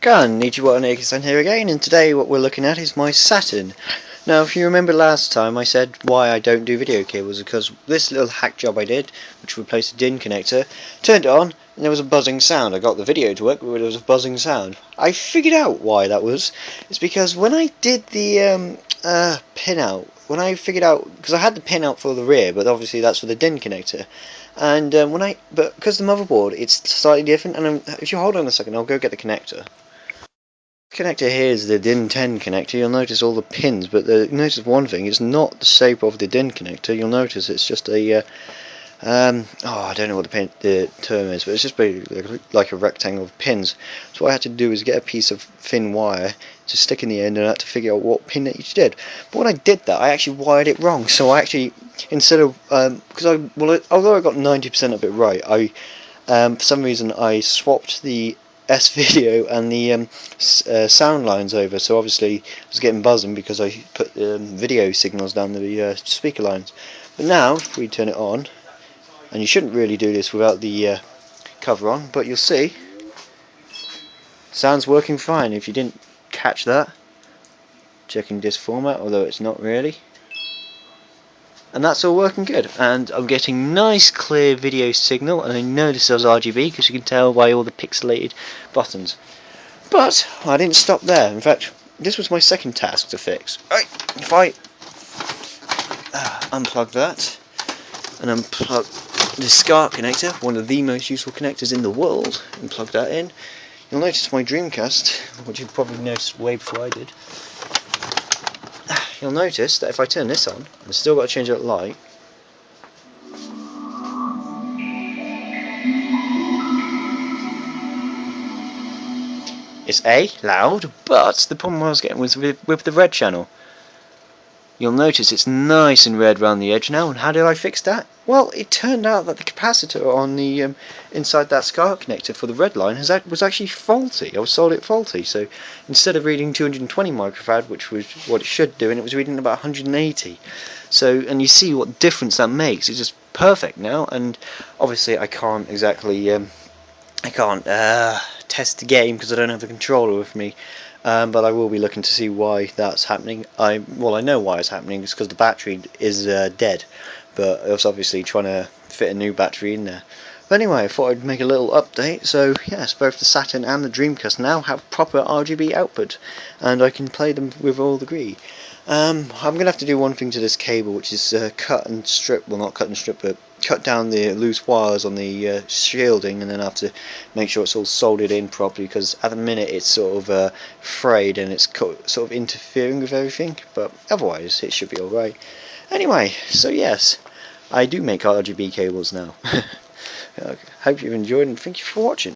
Konnichiwa, Naked-san here again, and today what we're looking at is my Saturn. Now, if you remember last time I said why I don't do video cables, because this little hack job I did, which replaced a DIN connector, turned it on, and there was a buzzing sound. I got the video to work, but there was a buzzing sound. I figured out why that was. It's because when I did the pin out, when I figured out, because I had the pin out for the rear, but obviously that's for the DIN connector. And but because the motherboard, it's slightly different, and if you hold on a second, I'll go get the connector. Connector here is the DIN 10 connector. You'll notice all the pins, but notice one thing: it's not the shape of the DIN connector. You'll notice it's just a I don't know what the term is, but it's just basically like a rectangle of pins. So what I had to do is get a piece of thin wire to stick in the end, and I had to figure out what pin it each did. But when I did that, I actually wired it wrong. So I actually, instead of although I got 90% of it right, I for some reason I swapped the S-video and the sound lines over, so obviously I was getting buzzing because I put video signals down the speaker lines. But now, if we turn it on, and you shouldn't really do this without the cover on, but you'll see, sound's working fine. If you didn't catch that, checking disk format, although it's not really. And that's all working good, and I'm getting nice clear video signal, and I know this is RGB because you can tell by all the pixelated buttons. But I didn't stop there. In fact, this was my second task to fix. Right, if I unplug that and unplug the SCART connector, one of the most useful connectors in the world, and plug that in, you'll notice my Dreamcast, which you probably noticed way before I did. You'll notice that if I turn this on, I've still got to change that light. It's loud, but the problem I was getting was with the red channel. You'll notice it's nice and red around the edge now, and how did I fix that? Well, it turned out that the capacitor on the inside that SCART connector for the red line was actually faulty. I was sold it faulty, so instead of reading 220 microfarad, which was what it should do, and it was reading about 180. So, and you see what difference that makes. It's just perfect now, and obviously I can't exactly test the game because I don't have the controller with me. But I will be looking to see why that's happening. I know why it's happening. It's because the battery is dead, but I was obviously trying to fit a new battery in there. But anyway, I thought I'd make a little update. So yes, both the Saturn and the Dreamcast now have proper RGB output, and I can play them with all the glee. I'm going to have to do one thing to this cable, which is cut and strip, well not cut and strip, but cut down the loose wires on the shielding, and then I have to make sure it's all soldered in properly, because at the minute it's sort of frayed and it's sort of interfering with everything, but otherwise it should be alright. Anyway, so yes, I do make RGB cables now. Hope you've enjoyed, and thank you for watching.